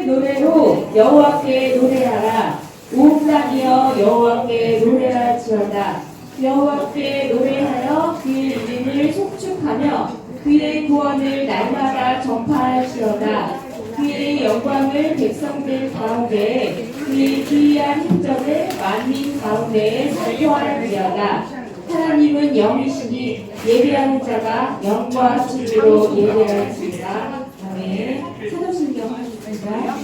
노래로 여호와께 노래하라. 온 땅이여 여호와께 노래할지어다. 여호와께 노래하여 그의 이름을 속축하며 그의 구원을 날마다 전파할지어다. 그의 영광을 백성들 가운데에 그의 기이한 행적을 만민 가운데에 선포할지어다. 하나님은 영이시니 예배하는 자가 영과 진리로 예배할지어다. 아멘. 사도신경 하겠습니다.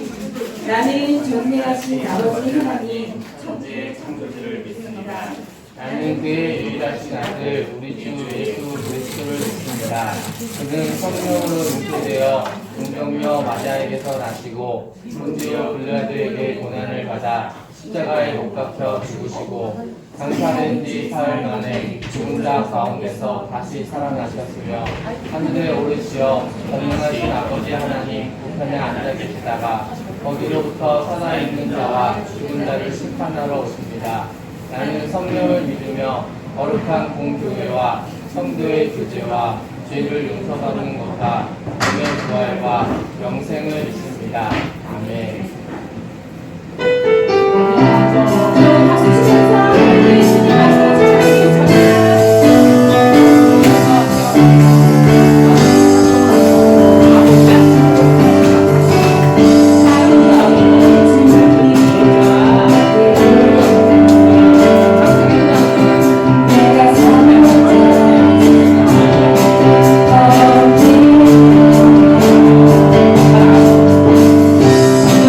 나는 전능하신 아버지 하나님 천지의 창조주를 믿습니다. 나는 그의 유일하신 아들 우리 주 예수 그리스도를 믿습니다. 그는 성령으로 잉태되어 동정녀 마리아에게서 나시고 본디오 빌라도에게 고난을 받아 십자가에 못 박혀 죽으시고 장사된 뒤 사흘 만에 죽은 자 가운데서 다시 살아나셨으며 하늘에 오르시어 전능하신 아버지 하나님 우편에 앉아 계시다가 거기로부터 살아있는 자와 죽은 자를 심판하러 오십니다. 나는 성령을 믿으며 거룩한 공교회와 성도의 교제와 죄를 용서받는 것과 몸의 부활과 영생을 믿습니다. 아멘.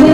내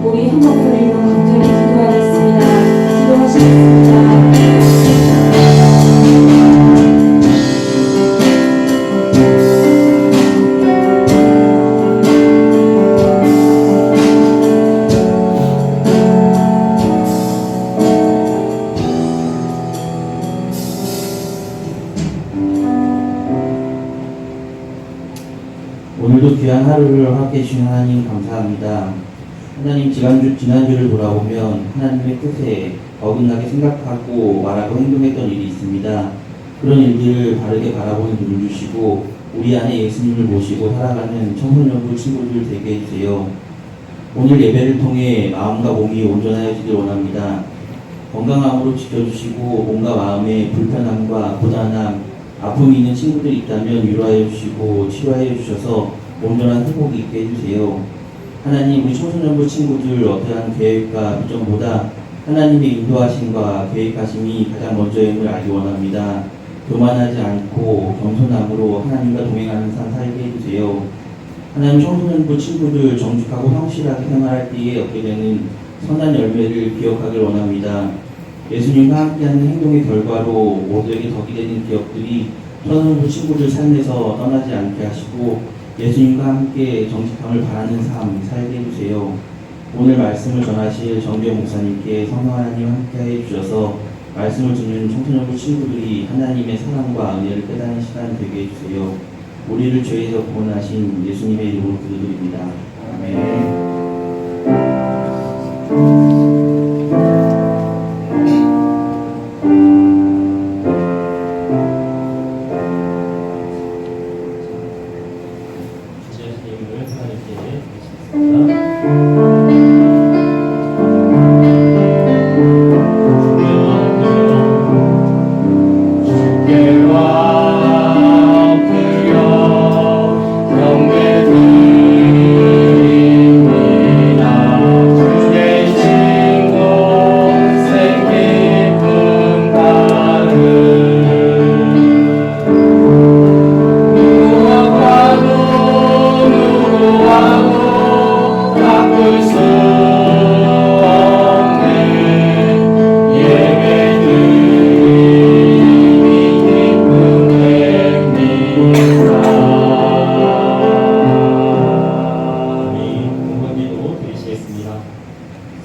우리 한 목소리로 간절히 기도하겠습니다. 기도하시겠습니다. 오늘도 귀한 하루를 함께 해주신 하나님 감사합니다. 하나님 지난주를 돌아보면 하나님의 뜻에 어긋나게 생각하고 말하고 행동했던 일이 있습니다. 그런 일들을 바르게 바라보는 눈을 주시고 우리 안에 예수님을 모시고 살아가는 청소년부 친구들 되게 해주세요. 오늘 예배를 통해 마음과 몸이 온전하여지길 원합니다. 건강함으로 지켜주시고 몸과 마음의 불편함과 고단함, 아픔이 있는 친구들이 있다면 위로하여 주시고 치료하여 주셔서 온전한 회복이 있게 해주세요. 하나님, 우리 청소년부 친구들 어떠한 계획과 비전보다 하나님의 인도하심과 계획하심이 가장 먼저임을 알기 원합니다. 교만하지 않고 겸손함으로 하나님과 동행하는 삶 살게 해주세요. 하나님, 청소년부 친구들 정직하고 성실하게 생활할 때에 얻게 되는 선한 열매를 기억하길 원합니다. 예수님과 함께하는 행동의 결과로 모두에게 덕이 되는 기억들이 청소년부 친구들 삶에서 떠나지 않게 하시고 예수님과 함께 정직함을 바라는 삶 살게 해주세요. 오늘 말씀을 전하실 정규 목사님께 성령 하나님 함께 해주셔서 말씀을 듣는 청소년부 친구들이 하나님의 사랑과 은혜를 깨닫는 시간 되게 해주세요. 우리를 죄에서 구원하신 예수님의 이름으로 기도드립니다. 아멘.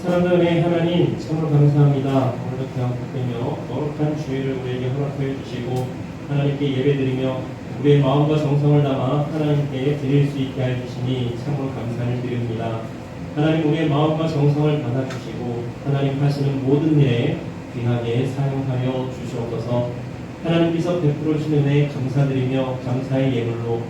사랑하는 하나님, 참으로 감사합니다. 오늘도 귀한복되며 거룩한 주일을 우리에게 허락하여 주시고 하나님께 예배드리며 우리의 마음과 정성을 담아 하나님께 드릴 수 있게 하여 주시니 참으로 감사를 드립니다. 하나님, 우리의 마음과 정성을 받아주시고 하나님 하시는 모든 일에 귀하게 사용하여 주시옵소서. 하나님께서 베풀어 주시는 은혜에 감사드리며 감사의 예물로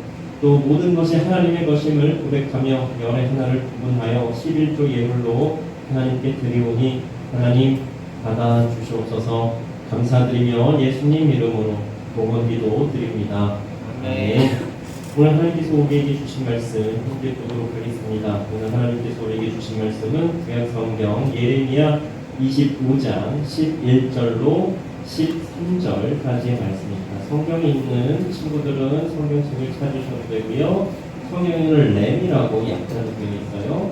또 모든 것이 하나님의 것임을 고백하며 열의 하나를 구분하여 11조 예물로 하나님께 드리오니 하나님 받아주시옵소서. 감사드리며 예수님 이름으로 봉헌기도 드립니다. 아멘. 오늘 하나님께서 우리에게 주신 말씀 함께 보도록 하겠습니다. 오늘 하나님께서 우리에게 주신 말씀은 구약성경 예레미야 25장 11절로 13절까지의 말씀입니다. 성경이 있는 친구들은 성경책을 찾으셔도 되고요. 성경을 램이라고 약자로 되어 있어요.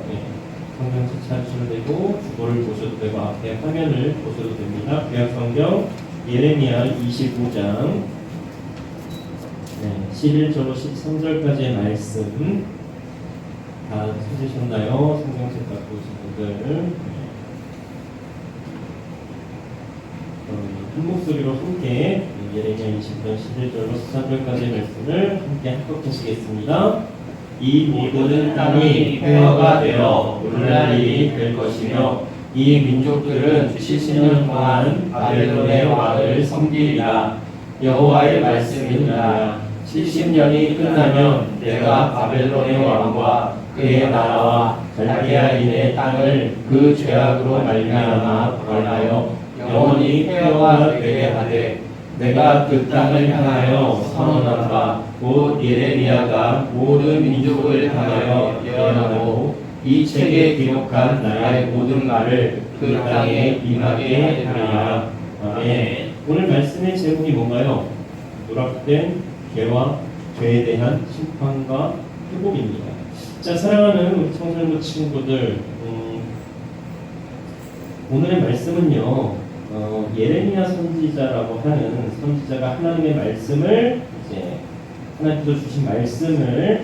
성경책 찾으셔도 되고 주보를 보셔도 되고 앞에 화면을 보셔도 됩니다. 구약성경 예레미야 25장 11절로 13절까지의 말씀 다 찾으셨나요? 성경책 갖고 오신 분들 한 목소리로 함께 예레미야 20장 11절로 13절까지의 말씀을 함께 합독하시겠습니다. 이 모든 땅이 회화가 되어 놀랄 일이 될 것이며 이 민족들은 70년 동안 바벨론의 왕을 섬기리라. 여호와의 말씀이니라. 70년이 끝나면 내가 바벨론의 왕과 그의 나라와 갈대아인의 땅을 그 죄악으로 말미암아 벌하여 영원히 회화가 되게 하되 내가 그 땅을 향하여 선언한 바 곧 예레미야가 모든 민족을 향하여 예언하고 이 책에 기록한 나의 모든 말을 그 땅에 임하게 하리라. 아멘. 오늘 말씀의 제목이 뭔가요? 누락된 죄와 죄에 대한 심판과 회복입니다. 자, 사랑하는 우리 청소년 친구들, 오늘의 말씀은요, 예레미야 선지자라고 하는 선지자가 하나님의 말씀을 이제 하나님께서 주신 말씀을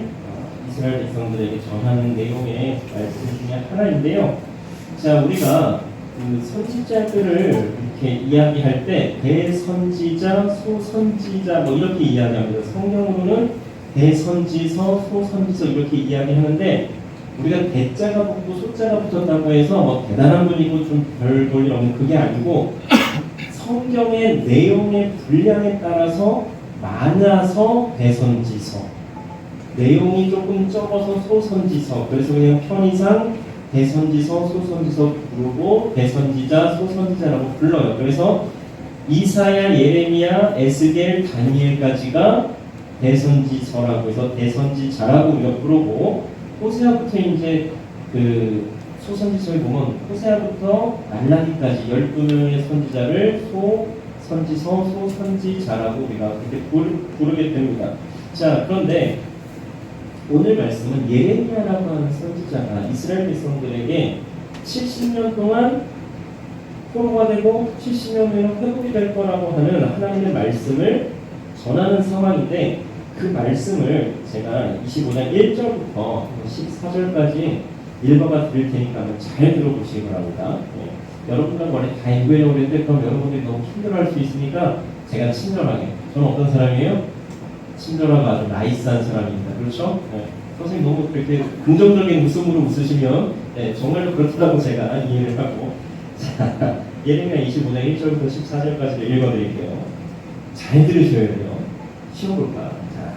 이스라엘 백성들에게 전하는 내용의 말씀 중에 하나인데요. 자, 우리가 그 선지자들을 이렇게 이야기할 때 대선지자, 소선지자 뭐 이렇게 이야기합니다. 성경으로는 대선지서, 소선지서 이렇게 이야기하는데 우리가 대자가 붙고 소자가 붙었다고 해서 뭐 대단한 분이고 좀 별 볼일 없는 그게 아니고 성경의 내용의 분량에 따라서 많아서 대선지서, 내용이 조금 적어서 소선지서, 그래서 그냥 편의상 대선지서, 소선지서 부르고 대선지자, 소선지자라고 불러요. 그래서 이사야, 예레미야, 에스겔, 다니엘까지가 대선지서라고 해서 대선지자라고 우리가 부르고 호세아부터 이제 그 소선지서에 보면 호세아부터 말라기까지 12명의 선지자를 소선지서, 소선지자라고 우리가 그렇게 부르게 됩니다. 자, 그런데 오늘 말씀은 예레미야라고 하는 선지자가 이스라엘 백성들에게 70년 동안 포로가 되고 70년 후에는 회복이 될 거라고 하는 하나님의 말씀을 전하는 상황인데 그 말씀을 제가 25장 1절부터 14절까지 읽어가 드릴 테니까 잘 들어보시기 바랍니다. 네. 여러분들 원래 다 읽으려고 했는데 그럼 여러분들이 너무 힘들어할 수 있으니까 제가 친절하게, 저는 어떤 사람이에요? 친절하고 아주 나이스한 사람입니다. 그렇죠? 네. 선생님 너무 그렇게 긍정적인 웃음으로 웃으시면 네, 정말로 그렇다고 제가 이해를 하고 자, 예레미야 25장 1절부터 14절까지 읽어드릴게요. 잘 들으셔야 돼요. 쉬워볼까? 자,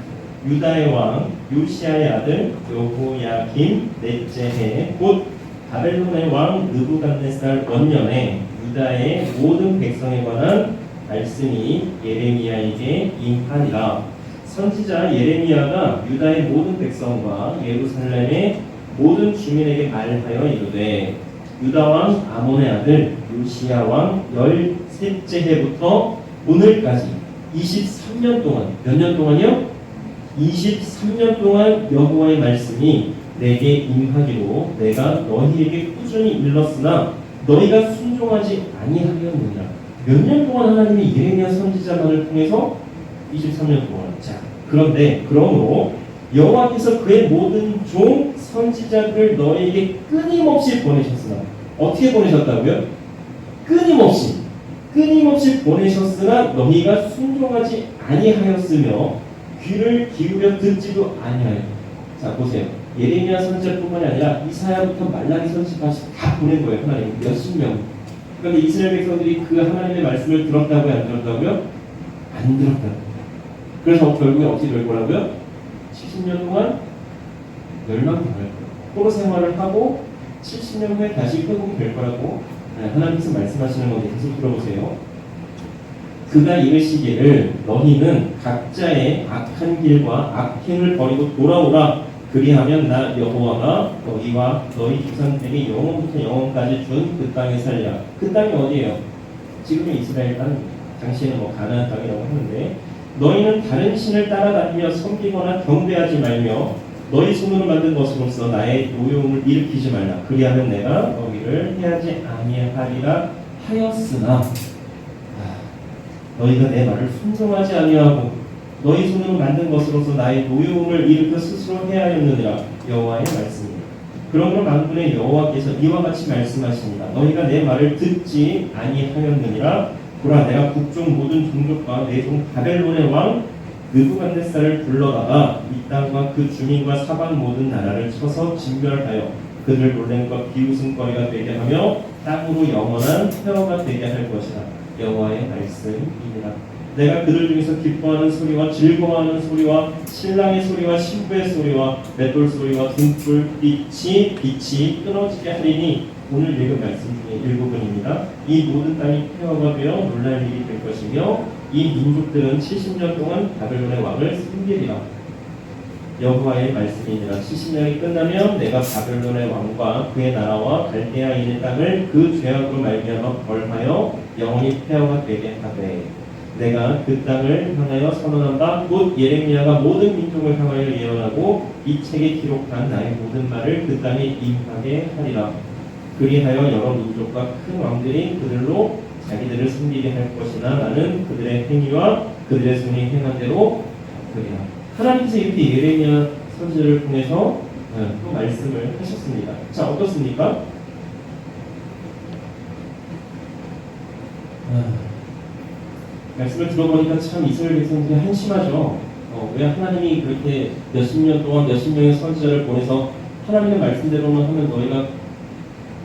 유다의 왕 요시야의 아들 여호야김 넷째 곧 바벨론의 왕 느부갓네살 원년에 유다의 모든 백성에 관한 말씀이 예레미야에게 임하니라. 선지자 예레미야가 유다의 모든 백성과 예루살렘의 모든 주민에게 말하여 이르되 유다 왕 아몬의 아들 요시야 왕 13째 해부터 오늘까지 23년 동안, 몇 년 동안이요? 23년 동안 여호와의 말씀이 내게 임하기로 내가 너희에게 꾸준히 일렀으나 너희가 순종하지 아니하였느니라. 몇 년 동안 하나님이 예레미야 선지자만을 통해서 23년 동안. 자, 그런데 그러므로 여호와께서 그의 모든 종 선지자들을 너희에게 끊임없이 보내셨으나 어떻게 보내셨다고요? 끊임없이 보내셨으나 너희가 순종하지 아니하였으며 귀를 기울여 듣지도 아니하였다. 자, 보세요. 예레미야 선지자뿐만이 아니라 이사야부터 말라기 선지자까지 다 보낸 거예요. 하나님 몇십 명. 그런데 이스라엘 백성들이 그 하나님의 말씀을 들었다고요? 안 들었다고요? 안 들었다고요. 그래서 결국에 어떻게 될 거라고요? 70년 동안 멸망당할 거예요. 포로 생활을 하고 70년 후에 다시 회복이 될 거라고 하나님께서 말씀하시는 건데 계속 들어보세요. 그가 이르시기를 너희는 각자의 악한 길과 악행을 버리고 돌아오라. 그리하면 나 여호와가 너희와 너희 조상들에게 영원부터 영원까지 준 그 땅에 살리라. 그 땅이 어디예요? 지금은 이스라엘 땅입니다. 당시에는 뭐 가나안 땅이라고 하는데 너희는 다른 신을 따라다니며 섬기거나 경배하지 말며 너희 손으로 만든 것으로서 나의 노여움을 일으키지 말라. 그리하면 내가 너희를 해하지 아니하리라 하였으나 너희가 내 말을 순종하지 아니하고 너희 손으로 만든 것으로서 나의 노여움을 일으켜 스스로 해하였느니라. 여호와의 말씀입니다. 그러므로 만군의 여호와께서 이와 같이 말씀하십니다. 너희가 내 말을 듣지 아니하였느니라. 보라, 내가 국종 모든 종족과 내 종 바벨론의 왕 느부갓네살을 불러다가 이 땅과 그 주민과 사방 모든 나라를 쳐서 진멸하여 그들 놀램과 비웃음거리가 되게 하며 땅으로 영원한 폐허가 되게 할 것이다. 여호와의 말씀이니라. 내가 그들 중에서 기뻐하는 소리와 즐거워하는 소리와 신랑의 소리와 신부의 소리와 맷돌 소리와 등불 빛이 끊어지게 하리니 오늘 읽은 말씀 중에 일부분입니다. 이 모든 땅이 폐허가 되어 놀랄 일이 될 것이며 이 민족들은 70년 동안 바벨론의 왕을 섬기리라. 여호와의 말씀이니라. 70년이 끝나면 내가 바벨론의 왕과 그의 나라와 갈대아인의 땅을 그 죄악으로 말미암아 벌하여 영원히 폐허가 되게 하되 내가 그 땅을 향하여 선언한 바 곧 예레미야가 모든 민족을 향하여 예언하고 이 책에 기록한 나의 모든 말을 그 땅에 임하게 하리라. 그리하여 여러 민족과 큰 왕들이 그들로 자기들을 섬기게 할 것이나 나는 그들의 행위와 그들의 손이 행한 대로 갚으리라. 하나님께서 이렇게 예레미야 선지자를 통해서 또 말씀을 하셨습니다. 자, 어떻습니까? 말씀을 들어보니까 참 이스라엘 백성들이 한심하죠. 왜 하나님이 그렇게 몇십 년 동안 몇십 명의 선지자를 보내서 하나님의 말씀대로만 하면 너희가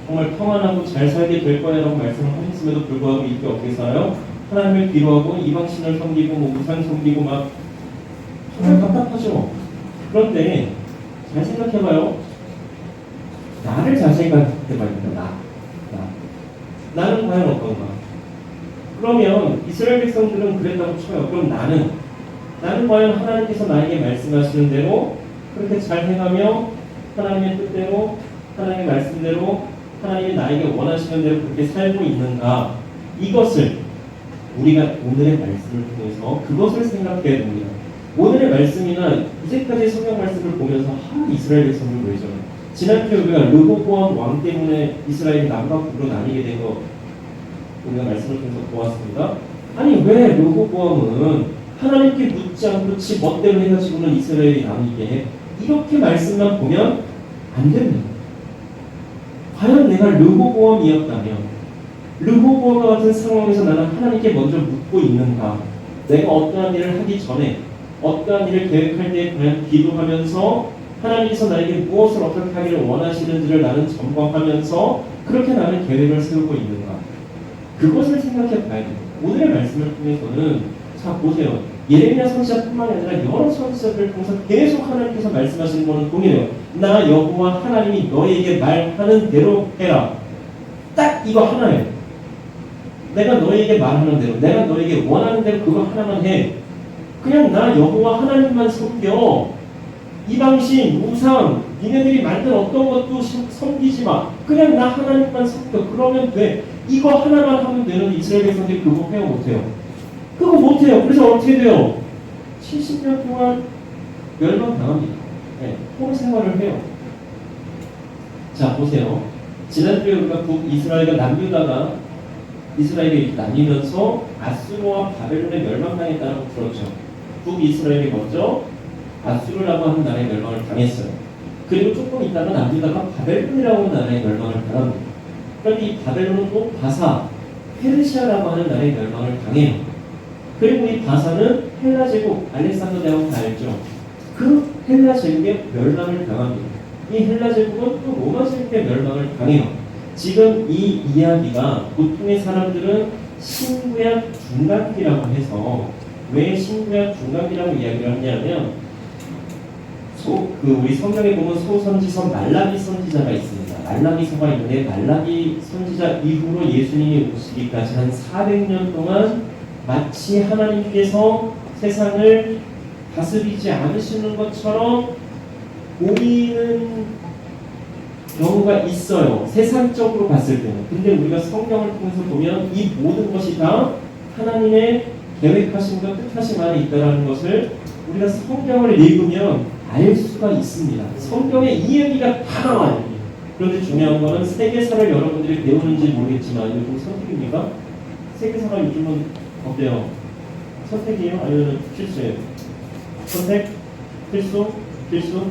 정말 평안하고 잘 살게 될 거야 라고 말씀을 하셨음에도 불구하고 이렇게 어떻게 살아요? 하나님을 뒤로하고 이방신을 섬기고 우상 섬기고 막 정말 답답하죠. 그런데 잘 생각해봐요. 나를 잘 생각해봐야 된다. 나는 과연 어떤가? 그러면 이스라엘 백성들은 그랬다고 쳐요. 그럼 나는 과연 하나님께서 나에게 말씀하시는 대로 그렇게 잘 행하며 하나님의 뜻대로 하나님의 말씀대로 하나님이 나에게 원하시는 대로 그렇게 살고 있는가? 이것을 우리가 오늘의 말씀을 통해서 그것을 생각해야 됩니다. 오늘의 말씀이나 이제까지 성경 말씀을 보면서 이스라엘 백성들 왜 저래? 지난주에 우리가 르호보암 왕 때문에 이스라엘이 남과 북으로 나뉘게 된 거 우리가 말씀을 통해서 보았습니다. 아니 왜 르호보암은 하나님께 묻지 않고 지 멋대로 해가지고는 이스라엘이 나뉘게 해? 이렇게 말씀만 보면 안 됩니다. 과연 내가 르호보암이었다면 르호보암과 같은 상황에서 나는 하나님께 먼저 묻고 있는가? 내가 어떠한 일을 하기 전에 어떠한 일을 계획할 때 과연 기도하면서 하나님께서 나에게 무엇을 어떻게 하기를 원하시는지를 나는 점검하면서 그렇게 나는 계획을 세우고 있는가? 그것을 생각해 봐야 돼요. 오늘의 말씀을 통해서는 자 보세요. 예레미야 선지자뿐만 아니라 여러 선지자들을 통해서 계속 하나님께서 말씀하시는 것은 동일해요. 나 여호와 하나님이 너에게 말하는 대로 해라. 딱 이거 하나예요. 내가 너에게 말하는 대로, 내가 너에게 원하는 대로 그거 하나만 해. 그냥 나 여호와 하나님만 섬겨. 이방신, 우상, 니네들이 만든 어떤 것도 섬기지 마. 그냥 나 하나님만 섬겨. 그러면 돼. 이거 하나만 하면 되는 이스라엘 백성들이 그거 해요, 못해요? 그거 못해요. 그래서 어떻게 돼요? 70년 동안 멸망당합니다. 네, 포로 생활을 해요. 자, 보세요. 지난주에 우리가 북이스라엘과 남유다가 이스라엘이 나뉘면서 아수르와 바벨론의 멸망당했다고 들었죠. 북이스라엘이 먼저 아수르라고 하는 나라의 멸망을 당했어요. 그리고 조금 있다가 남유다가 바벨론이라고 하는 나라의 멸망을 당합니다. 그런데 이 바벨론은 또 바사, 페르시아라고 하는 나라의 멸망을 당해요. 그리고 이 바사는 헬라 제국, 알렉산더 대왕 다 알죠? 그 헬라 제국의 멸망을 당합니다. 이 헬라 제국은 또 로마 제국의 멸망을 당해요. 지금 이 이야기가 보통의 사람들은 신구약 중간기라고 해서 왜 신구약 중간기라고 이야기를 하냐면 우리 성경에 보면 소선지서 말라기 선지자가 있습니다. 말라기서가 있는데 말라기 선지자 이후로 예수님이 오시기까지 한 400년 동안 마치 하나님께서 세상을 다스리지 않으시는 것처럼 보이는 경우가 있어요. 세상적으로 봤을 때는. 근데 우리가 성경을 통해서 보면 이 모든 것이 다 하나님의 계획하심과 뜻하심 안에 있다는 것을 우리가 성경을 읽으면 알 수가 있습니다. 성경에 이 얘기가 다 나와요. 그런데 중요한 거는 세계사를 여러분들이 배우는지 모르겠지만 요즘 선택입니까? 세계사가 요즘은 어때요? 선택이에요? 아니면 필수예요? 선택? 필수? 필수?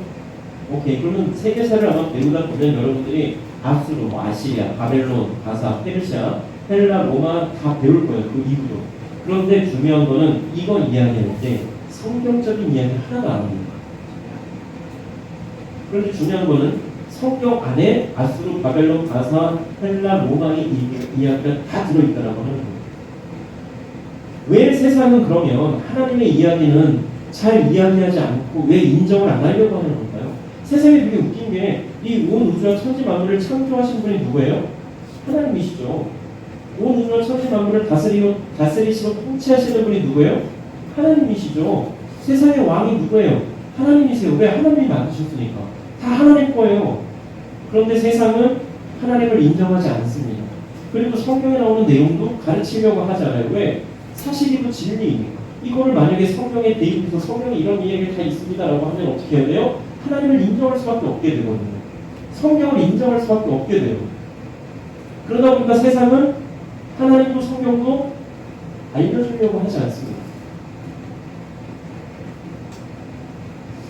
오케이. 그러면 세계사를 아마 배우다 보면 여러분들이 아수르, 아시리아, 바벨론, 바사, 페르시아, 헬라, 로마 다 배울 거예요. 그 이후로. 그런데 중요한 거는 이거 이야기할 때 성경적인 이야기 하나도 안 합니다. 그런데 중요한 거는 성경 안에 아수르, 바벨론, 바사, 헬라, 로마의 이야기가 다 들어있다라고 하는 거예요. 왜 세상은 그러면 하나님의 이야기는 잘 이야기하지 않고 왜 인정을 안 하려고 하는 걸까요? 세상에 되게 웃긴 게 이 온 우주와 천지 만물을 창조하신 분이 누구예요? 하나님이시죠. 온 우주와 천지 만물을 다스리시고 통치하시는 분이 누구예요? 하나님이시죠. 세상의 왕이 누구예요? 하나님이세요. 왜? 하나님이 만드셨으니까. 다 하나님 거예요. 그런데 세상은 하나님을 인정하지 않습니다. 그리고 성경에 나오는 내용도 가르치려고 하지 않아요. 왜? 사실이고 진리이니까. 이거를 만약에 성경에 대입해서 성경에 이런 이야기가 다 있습니다라고 하면 어떻게 해야 돼요? 하나님을 인정할 수밖에 없게 되거든요. 성경을 인정할 수밖에 없게 돼요. 그러다 보니까 세상은 하나님도 성경도 알려주려고 하지 않습니다.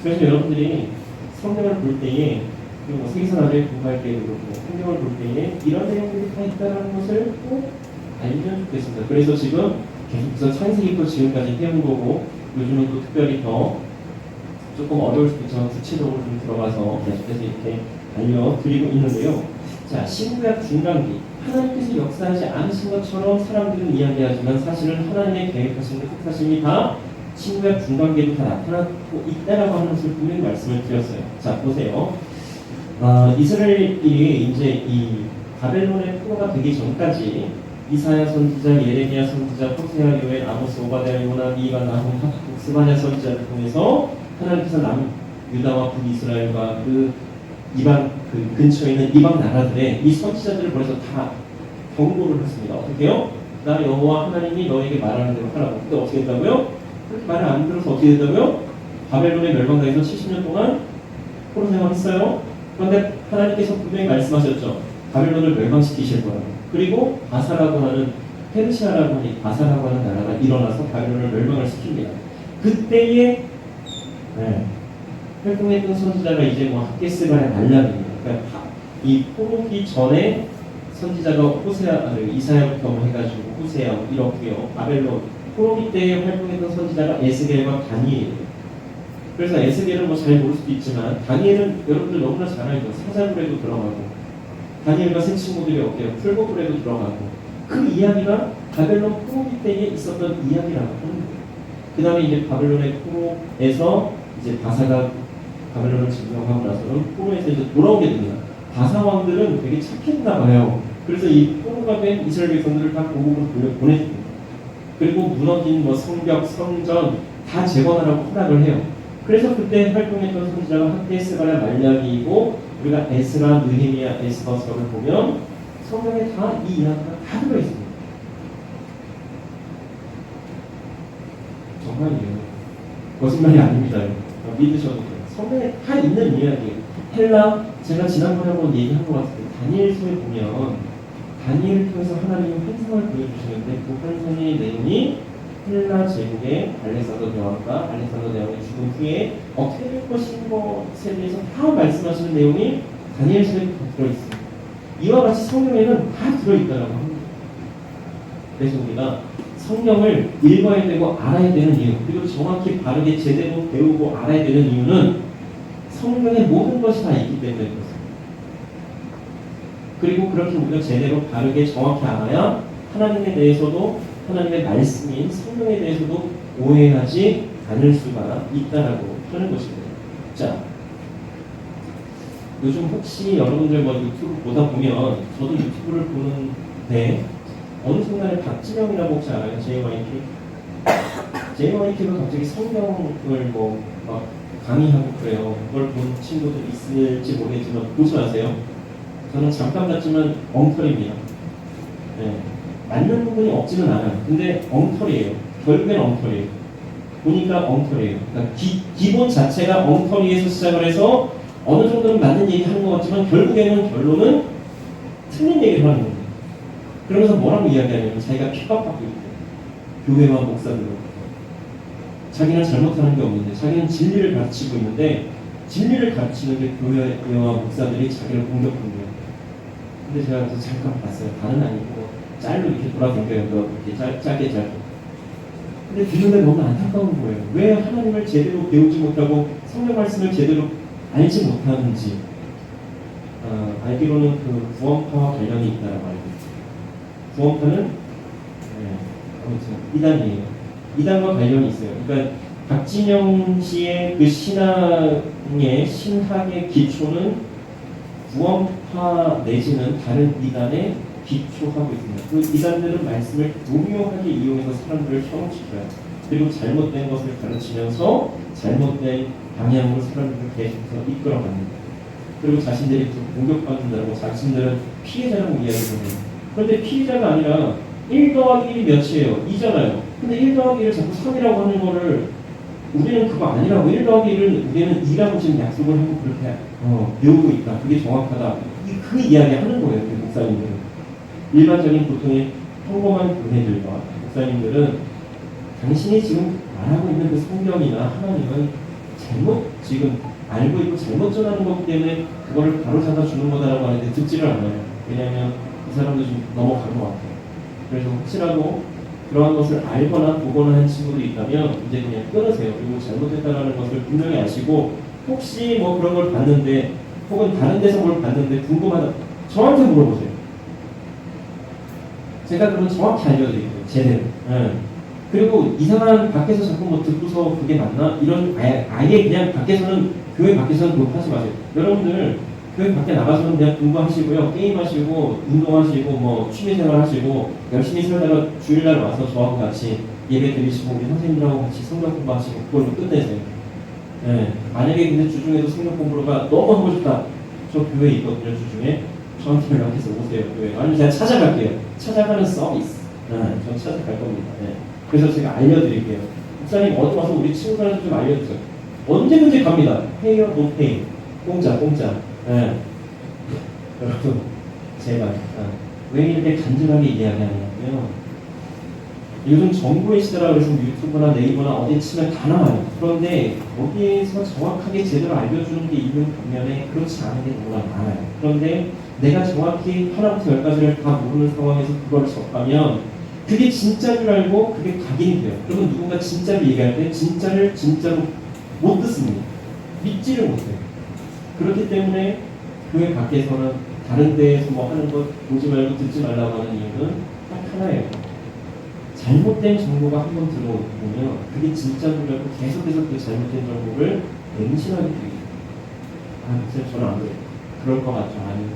그래서 여러분들이 성경을 볼 때에, 그리고 뭐 세계사나를 공부할 때도 그렇고 성경을 볼 때에 이런 내용들이 다 있다는 것을 꼭 알면 좋겠습니다. 그래서 지금 계속해서 창세기부터 지금까지 해온 거고, 요즘은 또 특별히 더 조금 어려울 수도 있지만 구체적으로 좀 들어가서 계속해서 이렇게 알려드리고 있는데요. 자, 신구약 중간기, 하나님께서 역사하지 않으신 것처럼 사람들은 이야기하지만 사실은 하나님의 계획하신 그 뜻하심이 다 신구약 중간기에도 다 나타나고 있다라고 하는 것을 분명히 말씀을 드렸어요. 자, 보세요. 이스라엘이 이제 이 바벨론의 포로가 되기 전까지 이사야 선지자, 예레미야 선지자, 호세아, 요엘, 아모스, 오바댜, 요나, 미가, 나훔, 하박국, 스바냐 선지자를 통해서 하나님께서 유다와 북이스라엘과 그 이방 그 근처에 있는 이방 나라들의 이 선지자들을 보내서 다 경고를 했습니다. 어떻게요? 나 여호와 하나님이 너에게 말하는 대로 하라고. 근데 어떻게 했다고요? 그렇게 말을 안 들어서 어떻게 됐다고요? 바벨론의 멸망당에서 70년 동안 포로 생활했어요. 그런데 하나님께서 분명히 말씀하셨죠. 바벨론을 멸망시키실 거라고. 그리고 바사라고 하는 페르시아라고 하는 바사라고 하는 나라가 일어나서 바벨론을 멸망을 시킵니다. 그때에 활동했던 선지자가 이제 뭐 학개스바의 말람입니다. 그러니까 이 포로기 전에 선지자가 이사야부터 해가지고 호세아 이렇게요. 바벨론 포로기 때에 활동했던 선지자가 에스겔과 다니엘이에요. 그래서 에스겔은 뭐 잘 모를 수도 있지만 다니엘은 여러분들 너무나 잘 알죠. 사자굴에도 들어가고 다니엘과 새 친구들이 어때요? 풀고굴에도 들어가고 그 이야기가 바벨론 포로기 때에 있었던 이야기라고 하는 거예요. 그 다음에 이제 바벨론의 포로에서 이제 바사가 바벨론을 점령하고 나서는 포로에서 이제 돌아오게 됩니다. 바사 왕들은 되게 착했나 봐요. 그래서 이 포로가 된 이스라엘 백성들을 다 고국으로 보내줍니다. 그리고 무너진 뭐 성벽, 성전 다 재건하라고 허락을 해요. 그래서 그때 활동했던 선지자가 학개스바랴 말라기이고 우리가 에스라, 느헤미야, 에스더서를 보면 성경에 다 이 이야기가 다 들어있습니다. 정말이에요. 거짓말이 아닙니다. 믿으셔도 돼요. 성경에 다 있는 이야기예요. 헬라, 제가 지난번에 한번 얘기한 것 같은데 다니엘서에 보면 다니엘을 통해서 하나님이 환상을 보여주시는데 그 환상의 내용이 헬라 제국의 알렉산더 대왕과 알렉산더 대왕의 죽음 후에 어떻게 될 것인 것에 대해서 다 말씀하시는 내용이 다니엘서에 들어있습니다. 이와 같이 성경에는 다 들어있다라고 합니다. 그래서 우리가 성경을 읽어야 되고 알아야 되는 이유, 그리고 정확히 바르게 제대로 배우고 알아야 되는 이유는 성경의 모든 것이 다 있기 때문에 그렇습니다. 그리고 그렇게 우리가 제대로 바르게 정확히 알아야 하나님에 대해서도 하나님의 말씀인 성경에 대해서도 오해하지 않을 수가 있다라고 하는 것입니다. 자, 요즘 혹시 여러분들 뭐 유튜브 보다 보면 저도 유튜브를 보는데 어느 순간에 박진영이라고 혹시 알아요? JYP가 갑자기 성경을 뭐 막 강의하고 그래요. 그걸 본 친구들 있을지 모르겠지만 보지 마세요. 저는 잠깐 봤지만 엉터리입니다. 네. 맞는 부분이 없지는 않아요. 근데 엉터리예요. 결국엔 엉터리예요. 보니까 엉터리예요. 그러니까 기본 자체가 엉터리에서 시작을 해서 어느 정도는 맞는 얘기 하는 것 같지만 결국에는 결론은 틀린 얘기를 하는 거예요. 그러면서 뭐라고 이야기하냐면 자기가 핍박받고 있대요. 교회와 목사들로. 자기는 잘못하는 게 없는데 자기는 진리를 가르치고 있는데 진리를 가르치는 게 교회와 목사들이 자기를 공격하는 거예요. 근데 제가 그래서 잠깐 봤어요. 다는 아니고 짤로 이렇게 돌아다녀요. 이렇게 짧게. 근데 듣는데 너무 안타까운 거예요. 왜 하나님을 제대로 배우지 못하고 성경 말씀을 제대로 알지 못하는지. 알기로는 그 구원파와 관련이 있다라고 알고 있어요. 구원파는 아무튼 이단이에요. 이단과 관련이 있어요. 그러니까 박진영 씨의 그 신학의 기초는 구원파 내지는 다른 이단에 기초하고 있습니다. 그 이단들은 말씀을 교묘하게 이용해서 사람들을 현혹시켜요. 그리고 잘못된 것을 가르치면서 잘못된 방향으로 사람들을 계속해서 이끌어갑니다. 그리고 자신들이 공격받는다고 자신들은 피해자라고 이야기를 해요. 그런데 피해자가 아니라 1 더하기 1이 몇이에요? 2잖아요. 근데 1 더하기 1을 자꾸 3이라고 하는 거를 우리는 그거 아니라고 1 더하기 1을 우리는 2라고 지금 약속을 하고 그렇게 배우고 있다. 그게 정확하다. 그 이야기 하는 거예요. 그 목사님들은. 일반적인 보통의 평범한 교회들과 목사님들은 당신이 지금 말하고 있는 그 성경이나 하나님은 잘못 지금 알고 있고 잘못 전하는 거기 때문에 그거를 바로잡아 주는 거다라고 하는데 듣지를 않아요. 왜냐하면 이 사람도 좀 넘어간 것 같아요. 그래서 혹시라도 그러한 것을 알거나 보거나 한 친구들이 있다면 이제 그냥 끊으세요. 그리고 잘못했다라는 것을 분명히 아시고 혹시 뭐 그런 걸 봤는데 혹은 다른 데서 뭘 봤는데 궁금하다 저한테 물어보세요. 제가 그건 정확히 알려드릴게요. 제대로. 그리고 이상한 밖에서 자꾸 뭐 듣고서 그게 맞나? 이런 아예 그냥 밖에서는 교회 밖에서는 그거 하지 마세요. 여러분들 교회 밖에 나가서는 그냥 공부하시고요. 게임하시고 운동하시고 뭐 취미생활 하시고 열심히 살다가 주일날 와서 저하고 같이 예배 드리시고 우리 선생님들하고 같이 성경 공부하시고 그걸로 끝내세요. 만약에 근데 주중에도 성경 공부가 너무 하고 싶다. 저 교회 있거든요. 주중에 저한테 연락해서 오세요. 교회. 아니면 제가 찾아갈게요. 찾아가는 서비스. 전 찾아갈 겁니다. 그래서 제가 알려드릴게요. 목사님 어디 와서 우리 친구들한테 좀 알려주세요. 언제든지 갑니다. 페이어 노 페이. 공짜. 여러분 제발 왜 이렇게 간절하게 이야기하냐면 요즘 정보의 시대라 그래서 유튜브나 네이버나 어디 치면 다 나와요. 그런데 거기에서 정확하게 제대로 알려주는 게 있는 반면에 그렇지 않은 게 너무나 많아요. 그런데 내가 정확히 하나부터 열까지를 다 모르는 상황에서 그걸 접하면 그게 진짜인 줄 알고 그게 각인이 돼요. 그러면 누군가 진짜를 얘기할 때 진짜를 진짜로 못 듣습니다. 믿지를 못해요. 그렇기 때문에 교회 밖에서는 다른 데에서 뭐 하는 것 보지 말고 듣지 말라고 하는 이유는 딱 하나예요. 잘못된 정보가 한번 들어오면 그게 진짜인 줄 알고 계속해서 그 잘못된 정보를 맹신하게 돼요. 선생님 저는 안 그래요. 그럴 것 같죠? 아니요.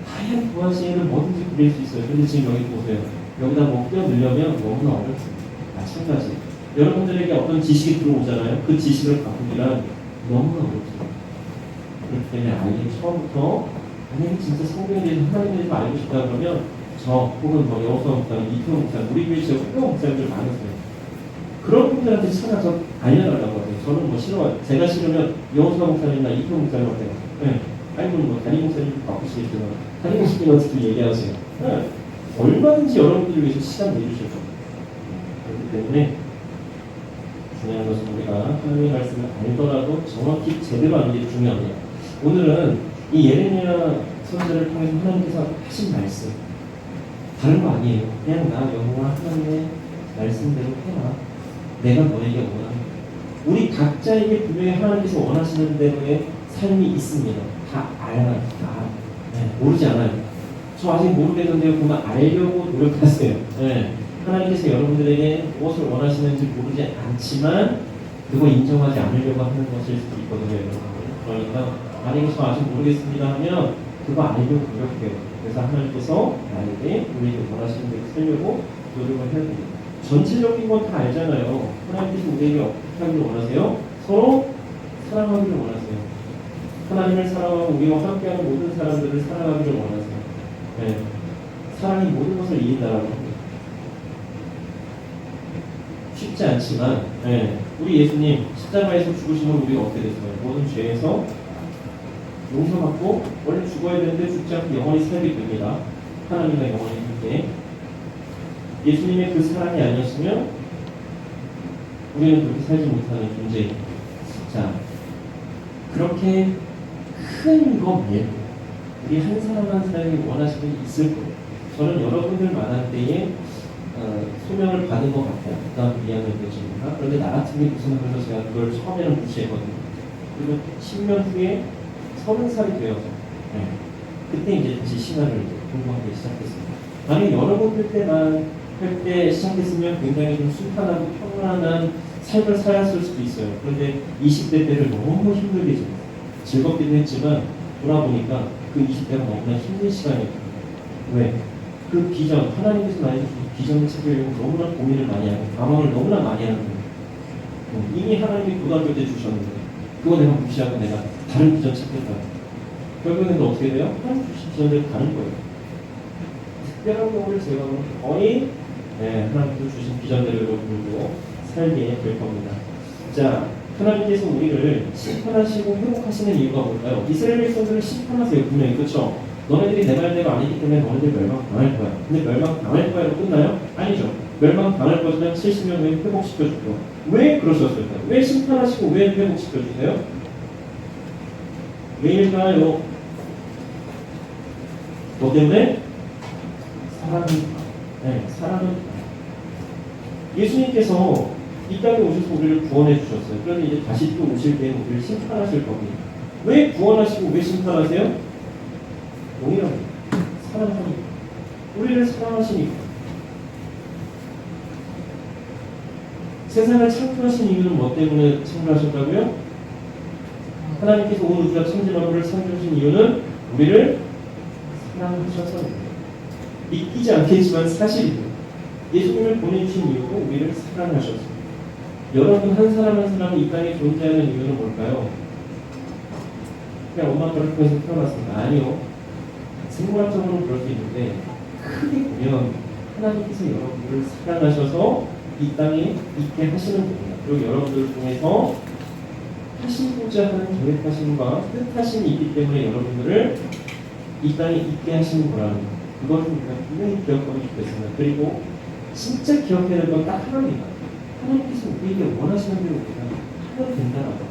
하얀 부하시에는 뭐든지 그릴 수 있어요. 근데 지금 여기 보세요. 여기다 뭐 끼어들려면 너무나 어렵습니다. 마찬가지. 여러분들에게 어떤 지식이 들어오잖아요. 그 지식을 바꾸기란 너무나 어렵습니다. 그렇기 때문에 아예 처음부터 만약에 진짜 성경에 대해서 하나님에 대해서 알고 싶다 그러면 저 혹은 뭐 여호수아 목사님, 이태원 목사님, 우리 교회 지역 훌륭한 목사님들 많으세요. 그런 분들한테 찾아서 알려달라고 하세요. 저는 뭐 싫어요. 제가 싫으면 여호수아 목사님이나 이태원 목사님한테 가세요. 아니면 뭐 담임 목사님 바꾸시겠지만 담임 목사님한테도 얘기하세요. 얼마든지 여러분들을 위해서 시간 내주실 겁니다. 그렇기 때문에 중요한 것은 우리가 하나님의 말씀을 알더라도 정확히 제대로 아는 게 중요합니다. 오늘은 이 예레미야 선지자를 통해서 하나님께서 하신 말씀 다른 거 아니에요. 그냥 나 여호와 하나님의 말씀대로 해라. 내가 너에게 원합니다. 우리 각자에게 분명히 하나님께서 원하시는 대로의 삶이 있습니다. 다 알아요. 모르지 않아요. 저 아직 모르겠는데요. 그만 알려고 노력하세요. 하나님께서 여러분들에게 무엇을 원하시는지 모르지 않지만 그거 인정하지 않으려고 하는 것일 수도 있거든요. 여러분. 그러니까 만약에 저 아직 모르겠습니다 하면 그거 알려고 노력해요. 그래서 하나님께서 나에게 우리에게 원하시는 대로 살려고 노력을 해야 됩니다. 전체적인 건 다 알잖아요. 하나님께서 우리에게 어떻게 하기를 원하세요? 서로 사랑하기를 원하세요. 하나님을 사랑하고 우리와 함께하는 모든 사람들을 사랑하기를 원하세요. 사랑이 모든 것을 이긴다라고 합니다. 쉽지 않지만 우리 예수님 십자가에서 죽으시면 우리가 어떻게 됐어요? 모든 죄에서 용서받고 원래 죽어야 되는데 죽지 않고 영원히 살게 됩니다. 하나님과 영원히 함께. 예수님의 그 사랑이 아니었으면 우리는 그렇게 살지 못하는 존재입니다. 자, 그렇게 큰 거 말고 우리 한 사람 한 사람이 원하시는 게 있을 거예요. 저는 여러분들 만날 때에 소명을 받은 것 같아요. 그다음 2학년 때쯤인가. 그런데 나 같은 게 무슨 하면서 제가 그걸 처음에는 무시했거든요. 그리고 10년 후에 30살이 되어서 그때 이제 다시 신화를 공부하기 시작했습니다. 만약 여러분들 때만 할 때 시작했으면 굉장히 좀 순탄하고 평안한 삶을 살았을 수도 있어요. 그런데 20대 때를 너무 힘들게 지냈어요. 즐겁기도 했지만 돌아보니까 그 20대가 너무나 힘든 시간이었거든요. 왜? 그 비전, 하나님께서 나에게 주신 비전을 찾으려고 너무나 고민을 많이 하고 방황을 너무나 많이 하는 거예요. 이미 하나님이 고등학교 때 주셨는데 그거 내가 무시하고 내가 다른 비전 찾겠다. 결국에는 어떻게 돼요? 하나님 주신 비전을 가는 거예요. 특별한 경우를 제가 거의 하나님께서 주신 비전대로 여러분들도 살게 될 겁니다. 자, 하나님께서 우리를 심판하시고 회복하시는 이유가 뭘까요? 이스라엘 백성들을 심판하세요. 분명히. 그렇죠? 너네들이 내 말대로 아니기 때문에 너네들 멸망당할 거야. 근데 멸망당할 거야로 끝나요? 아니죠. 멸망당할 거지만 70년 후에 회복시켜주고. 왜 그러셨을까요? 왜 심판하시고 왜 회복시켜주세요? 왜일까요? 뭐 때문에? 사랑은 네, 사랑은 예수님께서 이 땅에 오셔서 우리를 구원해 주셨어요. 그런데 이제 다시 또 오실 때는 우리를 심판하실 겁니다. 왜 구원하시고 왜 심판하세요? 동일합니다. 사랑하니까. 우리를 사랑하시니까. 세상을 창조하신 이유는 뭐 때문에 창조하셨다고요? 하나님께서 온 우주와 천지 만물을 창조하신 이유는 우리를 사랑하셔서입니다. 믿기지 않겠지만 사실이에요. 예수님을 보내주신 이유도 우리를 사랑하셨습니다. 여러분 한 사람 한 사람이 이 땅에 존재하는 이유는 뭘까요? 그냥 엄마 아빠를 통해서 태어났습니다. 아니요. 생물학적으로 그럴 수 있는데 크게 보면 하나님께서 여러분들을 사랑하셔서 이 땅에 있게 하시는 겁니다. 그리고 여러분들을 통해서 하시고자 하는 계획하심과 뜻하심이 있기 때문에 여러분들을 이 땅에 있게 하시는 거라는 거. 그것을 우리가 분명히 기억하면 좋겠습니다. 그리고 진짜 기억해야 될 건 딱 하나입니다. 하나님께서 우리에게 원하시는 대로 우리가 하면 된다는 거.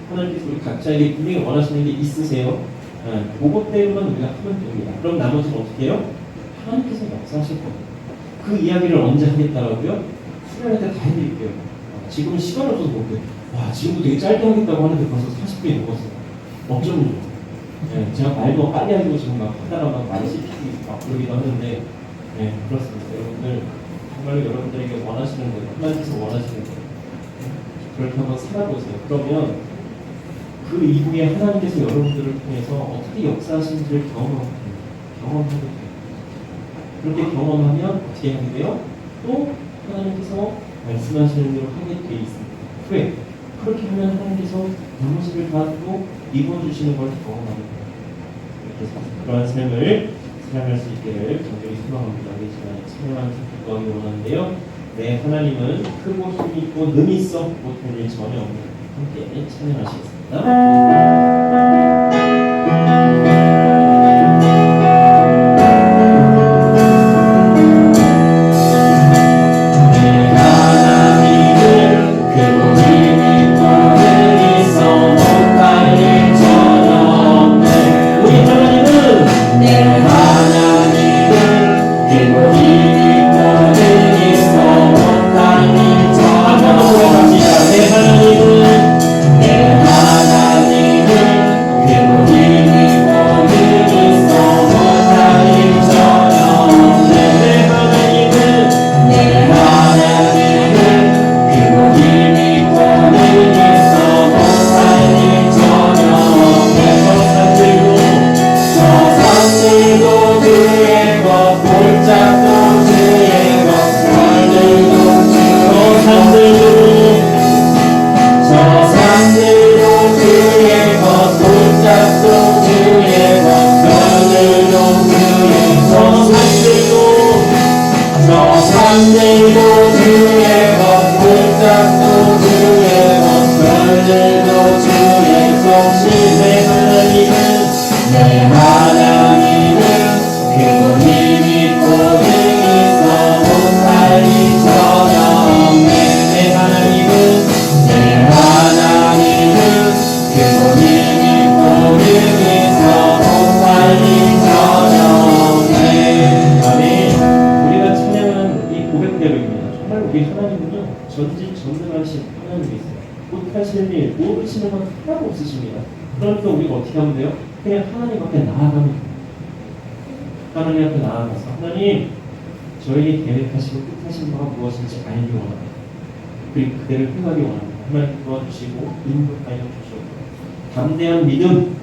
하나님께서 우리 각자에게 분명히 원하시는 게 있으세요. 그것대로만 우리가 하면 됩니다. 그럼 나머지는 어떻게 해요? 하나님께서 역사하실 겁니다. 그 이야기를 언제 하겠다라고요? 수련회 때 다 해드릴게요. 지금은 시간 없어서 못해요. 와, 지금도 되게 짧게 하겠다고 하는데 벌써 40분이 넘었어요. 엄청 네, 제가 말도 빨리 하고 지금 막 하다가 막 많이 씹히고 막 그러기도 하는데 네, 그렇습니다. 여러분들 정말로 여러분들에게 원하시는 대로 하나님께서 원하시는 대로 그렇게 한번 살아보세요. 그러면 그 이후에 하나님께서 여러분들을 통해서 어떻게 역사하시는지를 경험하게 돼요. 그렇게 경험하면 어떻게 하게 돼요? 또 하나님께서 말씀하시는 대로 하게 돼 있습니다. 왜? 그렇게 하면 하나님께서 나머지를 다 또 이루어주시는 걸 경험하게 돼요. 이렇게 그러한 삶을 살아갈 수 있기를 간절히 소망합니다. 우리 지난해 찬양한 기도하기 원하는데요. 네, 하나님은 크고 힘있고 능히 있어 못할 일 전혀 없는 함께 찬양하시겠습니다. 전지전능하신 하나님이세요. 못하시는 일, 모르시는 건 하나도 없으십니다. 그러니까 우리가 어떻게 하면 돼요? 그냥 하나님 앞에 나아가면 돼요. 하나님 앞에 나아가서 하나님, 저에게 계획하시고 뜻하신 바가 무엇인지 알기 원합니다. 그리고 그대를 행하기 원합니다. 하나님 도와주시고 인도하여 주시옵소서. 담대한 믿음,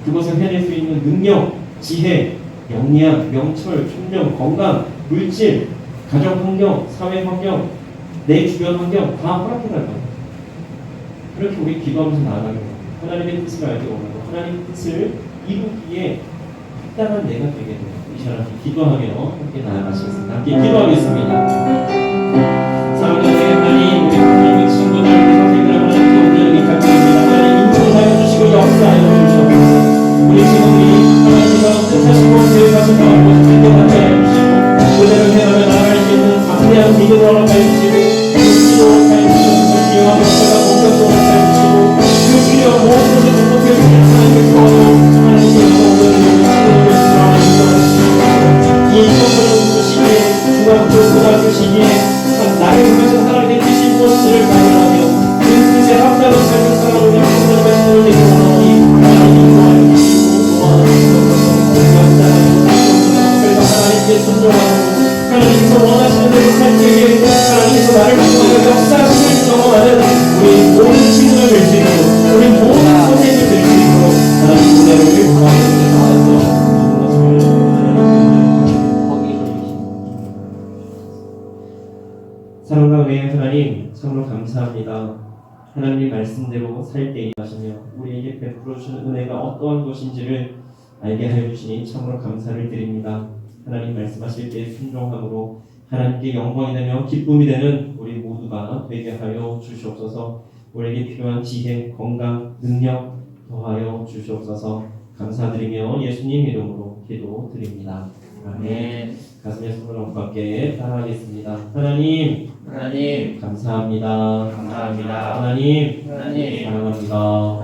그것을 해낼 수 있는 능력, 지혜, 영리함, 명철, 총명, 건강, 물질, 가정 환경, 사회 환경, 내 주변 환경 다 허락해 달 겁니다. 그렇게 우리 기도하면서 나아가는 겁니다. 하나님의 뜻을 알기 원하고 하나님의 뜻을 이루기에 합당한 내가 되게 됩니다. 이 시간 기도하며 함께 나아가시겠습니다. 함께 기도하겠습니다. 사랑하는 하나님, 우리 하나님의 친구들, 우리 선생님들 하나님께 오늘 여기 감사합니다. 하나님 인도하여 주시고 역사하여 주시옵소서. 아멘. 하나님 참으로 감사합니다. 하나님의 말씀대로 살 때 하시며 우리에게 베풀어 주는 은혜가 어떠한 것인지를 알게 하여 주시니 참으로 감사를 드립니다. 하나님 말씀하실 때 순종함으로 하나님께 영광이 되며 기쁨이 되는 우리 모두가 되게 하여 주시옵소서. 우리에게 필요한 지혜, 건강, 능력 더하여 주시옵소서. 감사드리며 예수님 이름으로 기도드립니다. 아멘. 가슴에 손을 얹고 함께 따라하겠습니다. 하나님 감사합니다. 하나님 사랑합니다.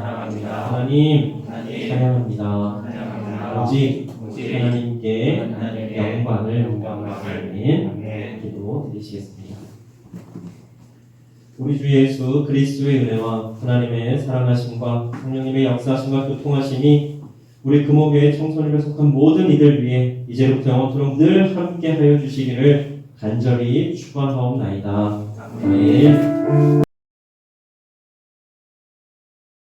하나님 찬양합니다. 오직 하나님께 영광을 아멘. 기도 드리시겠습니다. 우리 주 예수 그리스도의 은혜와 하나님의 사랑하심과 성령님의 역사하심과 교통하심이 우리 금호교회 청소년에 속한 모든 이들 위해 이제부터 영원토록 늘 함께하여 주시기를 간절히 축원하옵나이다. 아멘.